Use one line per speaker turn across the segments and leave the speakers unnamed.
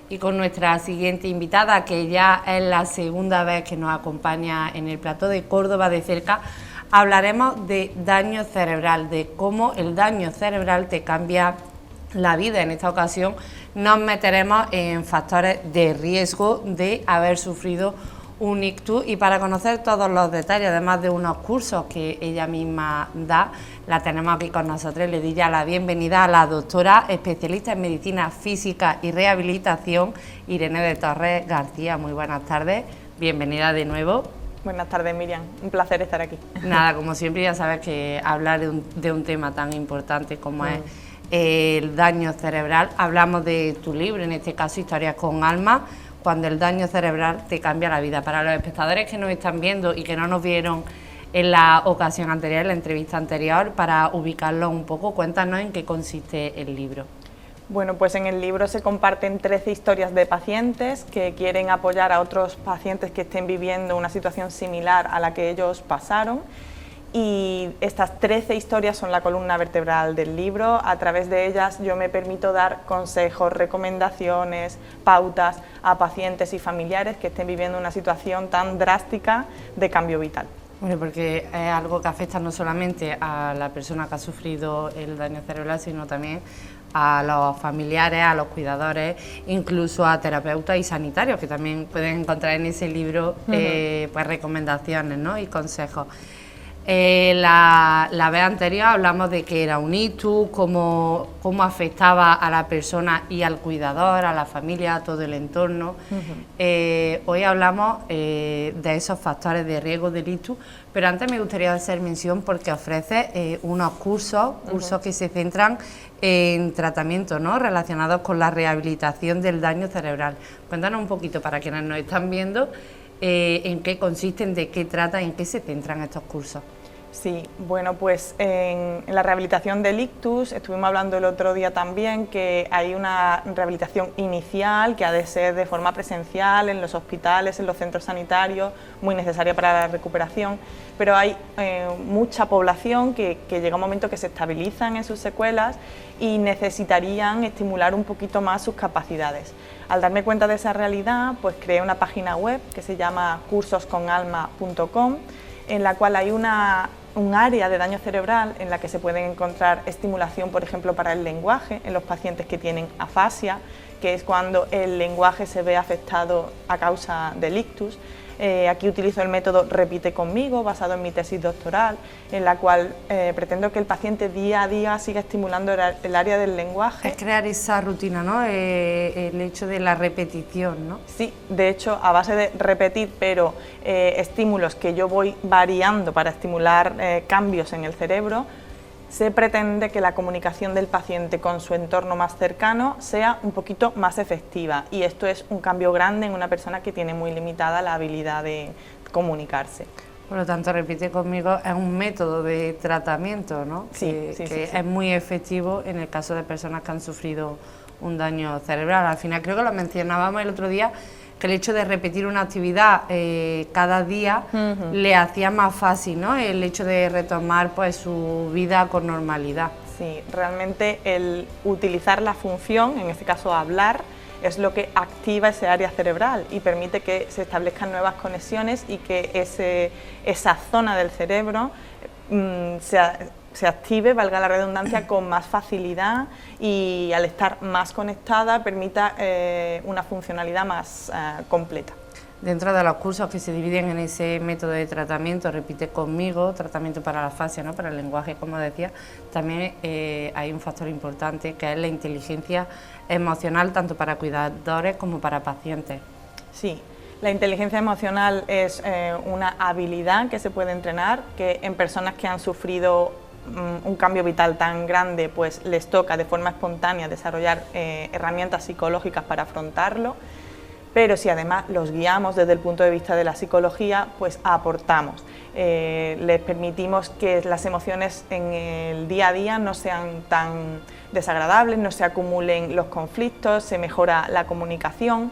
y con nuestra siguiente invitada, que ya es la segunda vez que nos acompaña en el plató de Córdoba de cerca. Hablaremos de daño cerebral, de cómo el daño cerebral te cambia la vida. En esta ocasión nos meteremos en factores de riesgo de haber sufrido un ictus, y para conocer todos los detalles, además de unos cursos que ella misma da, la tenemos aquí con nosotros. Le doy ya la bienvenida a la doctora especialista en medicina física y rehabilitación, Irene de Torres García. Muy buenas tardes, bienvenida de nuevo.
Buenas tardes, Miriam, un placer estar aquí.
Nada, como siempre, ya sabes que hablar de un tema tan importante como es el daño cerebral. Hablamos de tu libro, en este caso Historias con Alma, cuando el daño cerebral te cambia la vida. Para los espectadores que nos están viendo y que no nos vieron en la ocasión anterior, en la entrevista anterior, para ubicarlo un poco, cuéntanos en qué consiste el libro.
Bueno, pues en el libro se comparten 13 historias de pacientes que quieren apoyar a otros pacientes que estén viviendo una situación similar a la que ellos pasaron. Y estas 13 historias son la columna vertebral del libro. A través de ellas yo me permito dar consejos, recomendaciones, pautas a pacientes y familiares que estén viviendo una situación tan drástica de cambio vital.
Bueno, porque es algo que afecta no solamente a la persona que ha sufrido el daño cerebral, sino también a los familiares, a los cuidadores, incluso a terapeutas y sanitarios, que también pueden encontrar en ese libro pues recomendaciones, ¿no?, y consejos. La vez anterior hablamos de que era un ictus, cómo afectaba a la persona y al cuidador, a la familia, a todo el entorno. Hoy hablamos de esos factores de riesgo del ictus, pero antes me gustaría hacer mención porque ofrece unos cursos que se centran en tratamientos, ¿no?, relacionados con la rehabilitación del daño cerebral. Cuéntanos un poquito, para quienes nos están viendo, en qué consisten, de qué tratan, en qué se centran estos cursos.
Sí, bueno, pues en la rehabilitación del ictus estuvimos hablando el otro día también que hay una rehabilitación inicial que ha de ser de forma presencial en los hospitales, en los centros sanitarios, muy necesaria para la recuperación, pero hay mucha población que llega un momento que se estabilizan en sus secuelas y necesitarían estimular un poquito más sus capacidades. Al darme cuenta de esa realidad, pues creé una página web que se llama cursosconalma.com, en la cual hay un área de daño cerebral en la que se pueden encontrar estimulación, por ejemplo, para el lenguaje en los pacientes que tienen afasia, que es cuando el lenguaje se ve afectado a causa del ictus. Aquí utilizo el método Repite conmigo, basado en mi tesis doctoral, en la cual pretendo que el paciente día a día siga estimulando el área del lenguaje.
Es crear esa rutina, ¿no?, el hecho de la repetición, ¿no?
Sí, de hecho, a base de repetir, pero estímulos que yo voy variando para estimular cambios en el cerebro, se pretende que la comunicación del paciente con su entorno más cercano sea un poquito más efectiva, y esto es un cambio grande en una persona que tiene muy limitada la habilidad de comunicarse.
Por lo tanto, Repite conmigo es un método de tratamiento, ¿no?,
sí,
que es muy efectivo en el caso de personas que han sufrido un daño cerebral. Al final, creo que lo mencionábamos el otro día, que el hecho de repetir una actividad cada día le hacía más fácil, ¿no?, el hecho de retomar pues su vida con normalidad.
Sí, realmente el utilizar la función, en este caso hablar, es lo que activa ese área cerebral y permite que se establezcan nuevas conexiones y que esa zona del cerebro se active, valga la redundancia, con más facilidad, y al estar más conectada permita una funcionalidad más completa.
Dentro de los cursos que se dividen en ese método de tratamiento, Repite conmigo, tratamiento para la afasia, ¿no?, para el lenguaje, como decía, también hay un factor importante que es la inteligencia emocional, tanto para cuidadores como para pacientes.
Sí. La inteligencia emocional es una habilidad que se puede entrenar, que en personas que han sufrido un cambio vital tan grande, pues les toca de forma espontánea desarrollar herramientas psicológicas para afrontarlo, pero si además los guiamos desde el punto de vista de la psicología, pues aportamos. Les permitimos que las emociones en el día a día no sean tan desagradables, no se acumulen los conflictos, se mejora la comunicación.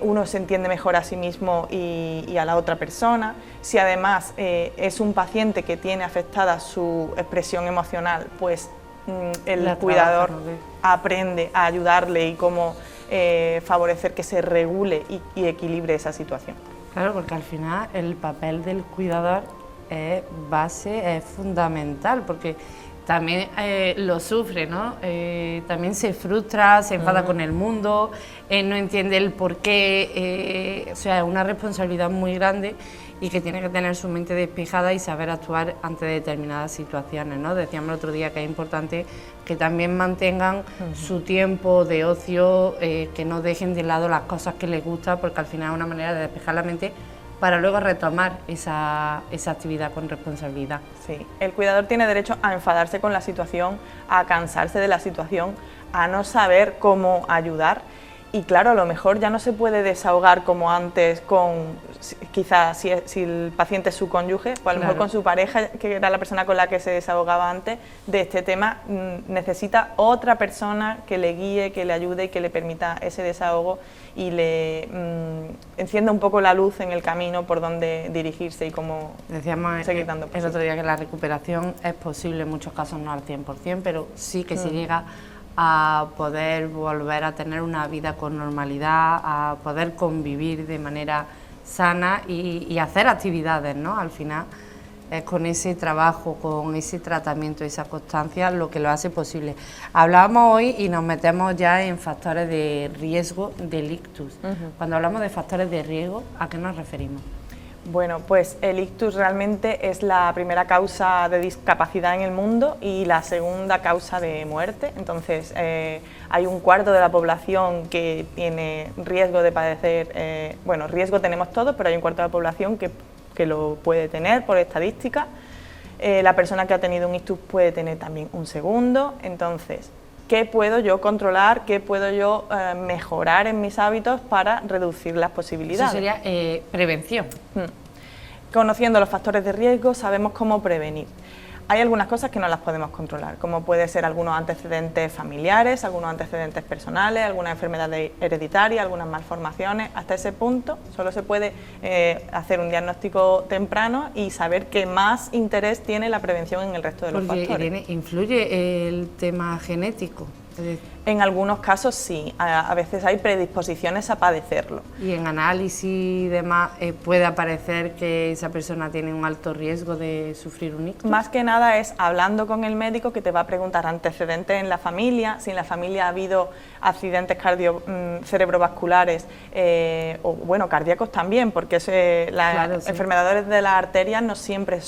Uno se entiende mejor a sí mismo y a la otra persona. Si además es un paciente que tiene afectada su expresión emocional, pues el cuidador aprende a ayudarle y cómo favorecer que se regule y equilibre esa situación.
Claro, porque al final el papel del cuidador es base, es fundamental, porque también lo sufre, ¿no? También se frustra, se enfada con el mundo, no entiende el porqué, o sea, es una responsabilidad muy grande y que tiene que tener su mente despejada y saber actuar ante determinadas situaciones, ¿no? Decíamos el otro día que es importante que también mantengan su tiempo de ocio, que no dejen de lado las cosas que les gustan, porque al final es una manera de despejar la mente para luego retomar esa actividad con responsabilidad.
Sí, el cuidador tiene derecho a enfadarse con la situación, a cansarse de la situación, a no saber cómo ayudar. Y claro, a lo mejor ya no se puede desahogar como antes con, quizás si el paciente es su cónyuge, o a lo mejor con su pareja, que era la persona con la que se desahogaba antes de este tema, necesita otra persona que le guíe, que le ayude y que le permita ese desahogo y le encienda un poco la luz en el camino por donde dirigirse y cómo seguir dando pasos.
El otro día que la recuperación es posible, en muchos casos no al 100%, pero sí que se llega a poder volver a tener una vida con normalidad, a poder convivir de manera sana y hacer actividades, ¿no? Al final es con ese trabajo, con ese tratamiento, esa constancia lo que lo hace posible. Hablábamos hoy y nos metemos ya en factores de riesgo del ictus. Cuando hablamos de factores de riesgo, ¿a qué nos referimos?
Bueno, pues el ictus realmente es la primera causa de discapacidad en el mundo y la segunda causa de muerte. Entonces, hay un cuarto de la población que tiene riesgo de padecer, bueno, riesgo tenemos todos, pero hay un cuarto de la población que lo puede tener por estadística. La persona que ha tenido un ictus puede tener también un segundo. Entonces, ¿qué puedo yo controlar? ¿Qué puedo yo mejorar en mis hábitos para reducir las posibilidades?
Eso sería prevención.
Conociendo los factores de riesgo, sabemos cómo prevenir. Hay algunas cosas que no las podemos controlar, como puede ser algunos antecedentes familiares, algunos antecedentes personales, alguna enfermedad hereditaria, algunas malformaciones. Hasta ese punto solo se puede hacer un diagnóstico temprano y saber qué más interés tiene la prevención en el resto de los factores.
Irene, ¿influye el tema genético?
En algunos casos sí, a veces hay predisposiciones a padecerlo.
Y en análisis y demás puede aparecer que esa persona tiene un alto riesgo de sufrir un ictus.
Más que nada es hablando con el médico que te va a preguntar antecedentes en la familia, si en la familia ha habido accidentes cerebrovasculares o bueno, cardíacos también, porque las enfermedades de las arterias no siempre,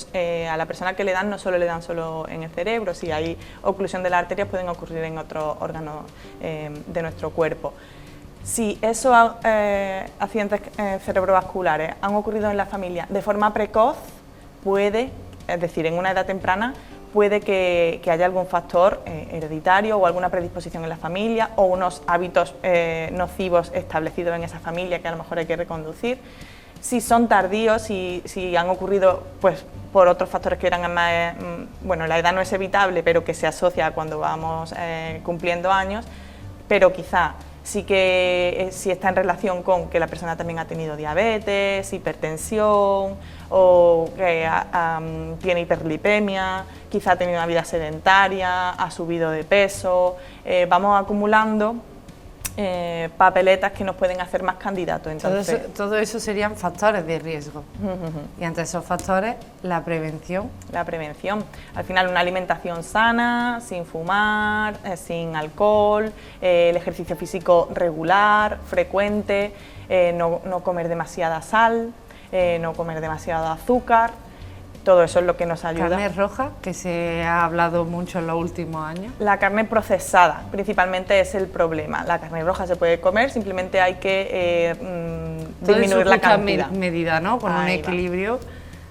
a la persona que le dan no solo le dan solo en el cerebro, si hay oclusión de las arterias pueden ocurrir en otros órganos de nuestro cuerpo. Si esos accidentes cerebrovasculares han ocurrido en la familia de forma precoz, puede, es decir, en una edad temprana, puede que haya algún factor hereditario o alguna predisposición en la familia o unos hábitos nocivos establecidos en esa familia que a lo mejor hay que reconducir. Si son tardíos, si han ocurrido pues, por otros factores que eran más, bueno, la edad no es evitable, pero que se asocia cuando vamos cumpliendo años, pero quizá sí que si está en relación con que la persona también ha tenido diabetes, hipertensión o que tiene hiperlipemia, quizá ha tenido una vida sedentaria, ha subido de peso, vamos acumulando papeletas que nos pueden hacer más candidatos. Entonces,
todo eso serían factores de riesgo. Y ante esos factores, la prevención. La prevención.
Al final, una alimentación sana, sin fumar, sin alcohol, el ejercicio físico regular, frecuente, no comer demasiada sal, no comer demasiado azúcar. Todo eso es lo que nos ayuda.
¿Carne roja, que se ha hablado mucho en los últimos años?
La carne procesada, principalmente, es el problema. La carne roja se puede comer, simplemente hay que disminuir la cantidad.
Medida, ¿no? Con un equilibrio,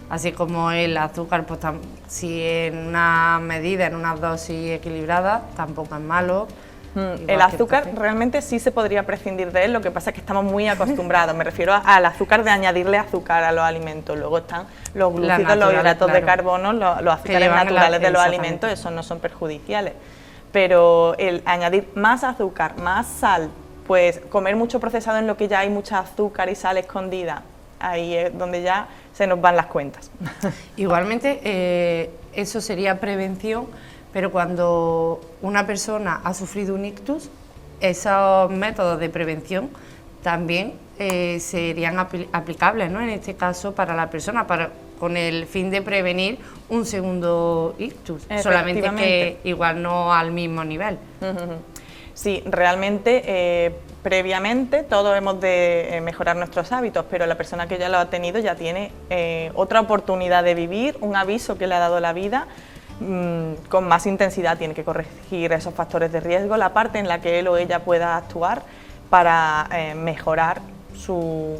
así como el azúcar, pues si en una medida, en una dosis equilibrada, tampoco es malo.
El azúcar realmente sí se podría prescindir de él, lo que pasa es que estamos muy acostumbrados, me refiero al azúcar de añadirle azúcar a los alimentos, luego están los glúcidos, los hidratos de carbono, los azúcares naturales de los alimentos, esos no son perjudiciales, pero el añadir más azúcar, más sal, pues comer mucho procesado en lo que ya hay mucha azúcar y sal escondida, ahí es donde ya se nos van las cuentas.
Igualmente, eso sería prevención. Pero cuando una persona ha sufrido un ictus, esos métodos de prevención también serían aplicables, ¿no? En este caso para la persona, con el fin de prevenir un segundo ictus, solamente que igual no al mismo nivel.
Sí, realmente previamente todos hemos de mejorar nuestros hábitos, pero la persona que ya lo ha tenido ya tiene otra oportunidad de vivir, un aviso que le ha dado la vida. Con más intensidad, tiene que corregir esos factores de riesgo, la parte en la que él o ella pueda actuar para mejorar su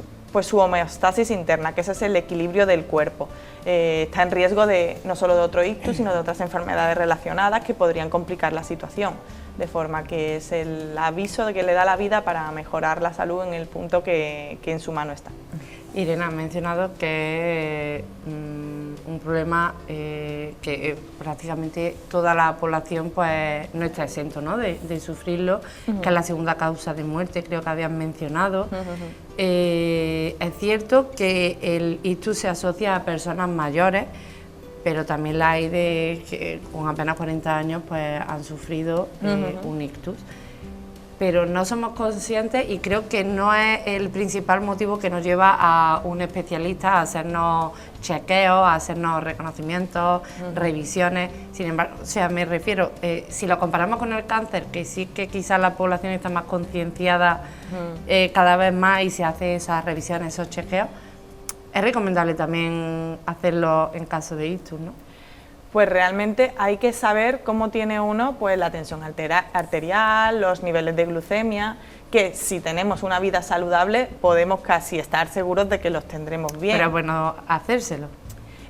homeostasis interna, que ese es el equilibrio del cuerpo. Está en riesgo no solo de otro ictus, sino de otras enfermedades relacionadas que podrían complicar la situación, de forma que es el aviso de que le da la vida para mejorar la salud en el punto que en su mano está.
Irene ha mencionado que un problema que prácticamente toda la población pues no está exento, ¿no? de sufrirlo, que es la segunda causa de muerte, creo que habían mencionado. Es cierto que el ictus se asocia a personas mayores, pero también la hay que con apenas 40 años pues han sufrido un ictus. Pero no somos conscientes y creo que no es el principal motivo que nos lleva a un especialista a hacernos chequeos, a hacernos reconocimientos, revisiones. Sin embargo, o sea, me refiero, si lo comparamos con el cáncer, que sí que quizás la población está más concienciada cada vez más y se hace esas revisiones, esos chequeos, es recomendable también hacerlo en caso de ictus, ¿no?
Pues realmente hay que saber cómo tiene uno pues la tensión arterial, los niveles de glucemia, que si tenemos una vida saludable podemos casi estar seguros de que los tendremos bien.
Pero es bueno hacérselo.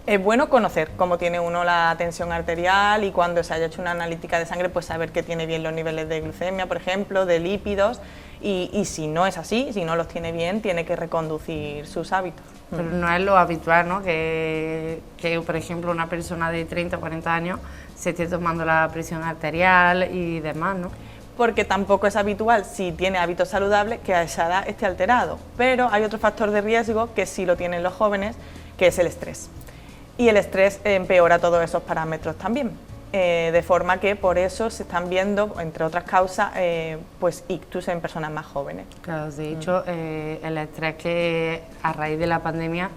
Es bueno conocer cómo tiene uno la tensión arterial y cuando se haya hecho una analítica de sangre pues saber que tiene bien los niveles de glucemia, por ejemplo, de lípidos, y si no es así, si no los tiene bien, tiene que reconducir sus hábitos.
Pero no es lo habitual, ¿no? Que por ejemplo, una persona de 30 o 40 años se esté tomando la presión arterial y demás, ¿no?
Porque tampoco es habitual, si tiene hábitos saludables, que a esa edad esté alterado. Pero hay otro factor de riesgo que sí lo tienen los jóvenes, que es el estrés. Y el estrés empeora todos esos parámetros también. De forma que por eso se están viendo, entre otras causas, pues ictus en personas más jóvenes.
Claro, de hecho, el estrés que a raíz de la pandemia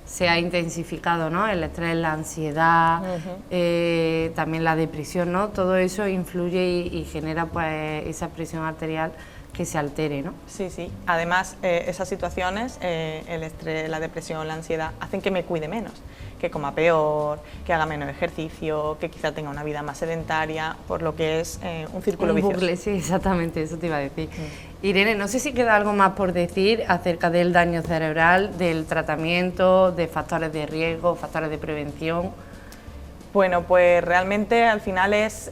se ha intensificado, ¿no? El estrés, la ansiedad, también la depresión, ¿no? Todo eso influye y genera pues esa presión arterial que se altere, ¿no?
Sí, sí. Además, esas situaciones, el estrés, la depresión, la ansiedad, hacen que me cuide menos, que coma peor, que haga menos ejercicio, que quizá tenga una vida más sedentaria, por lo que es un círculo vicioso.
Bucle, sí, exactamente, eso te iba a decir. Irene, no sé si queda algo más por decir acerca del daño cerebral, del tratamiento, de factores de riesgo, factores de prevención.
Bueno, pues realmente al final es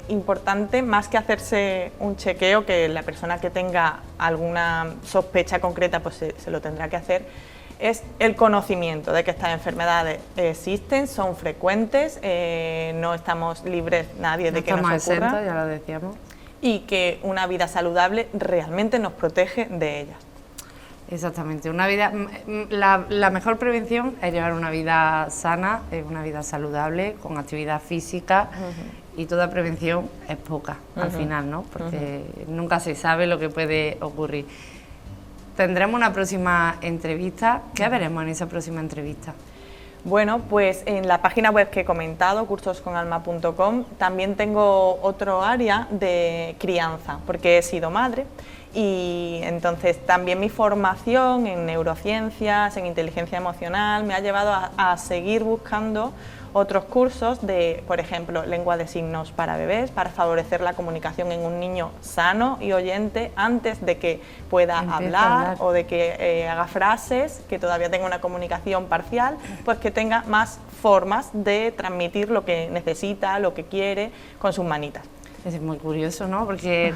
importante, más que hacerse un chequeo, que la persona que tenga alguna sospecha concreta pues se lo tendrá que hacer, es el conocimiento de que estas enfermedades existen, son frecuentes, no estamos libres nadie de que nos ocurra.
No estamos exentos, ya lo decíamos.
Y que una vida saludable realmente nos protege de ellas.
Exactamente, una vida, la mejor prevención es llevar una vida sana, una vida saludable, con actividad física, y toda prevención es poca al final, ¿no? Porque nunca se sabe lo que puede ocurrir. Tendremos una próxima entrevista. ¿Qué veremos en esa próxima entrevista?
Bueno, pues en la página web que he comentado, cursosconalma.com, también tengo otro área de crianza, porque he sido madre y entonces también mi formación en neurociencias, en inteligencia emocional, me ha llevado a seguir buscando otros cursos de, por ejemplo, lengua de signos para bebés, para favorecer la comunicación en un niño sano y oyente antes de que pueda hablar o de que haga frases, que todavía tenga una comunicación parcial, pues que tenga más formas de transmitir lo que necesita, lo que quiere con sus manitas.
Es muy curioso, ¿no? Porque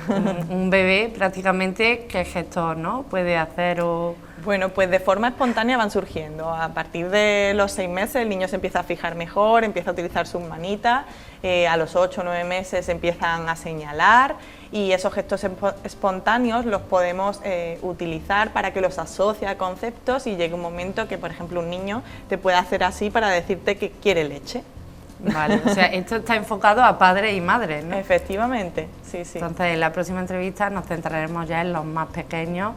un bebé prácticamente, ¿qué gestos, no puede hacer o...?
Bueno, pues de forma espontánea van surgiendo. A partir de los 6 meses el niño se empieza a fijar mejor, empieza a utilizar sus manitas, a los 8 o 9 meses empiezan a señalar y esos gestos espontáneos los podemos utilizar para que los asocie a conceptos y llegue un momento que, por ejemplo, un niño te pueda hacer así para decirte que quiere leche.
Vale, o sea, esto está enfocado a padres y madres, ¿no?
Efectivamente, sí, sí.
Entonces, en la próxima entrevista nos centraremos ya en los más pequeños,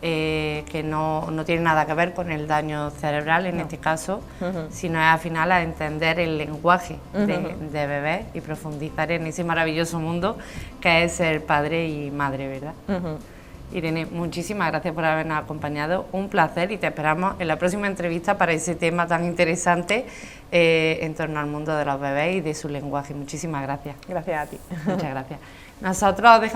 que no tienen nada que ver con el daño cerebral en este caso, sino es al final a entender el lenguaje de bebés y profundizar en ese maravilloso mundo que es ser padre y madre, ¿verdad? Irene, muchísimas gracias por habernos acompañado, un placer, y te esperamos en la próxima entrevista para ese tema tan interesante en torno al mundo de los bebés y de su lenguaje. Muchísimas gracias.
Gracias a ti.
Muchas gracias. Nosotros dejamos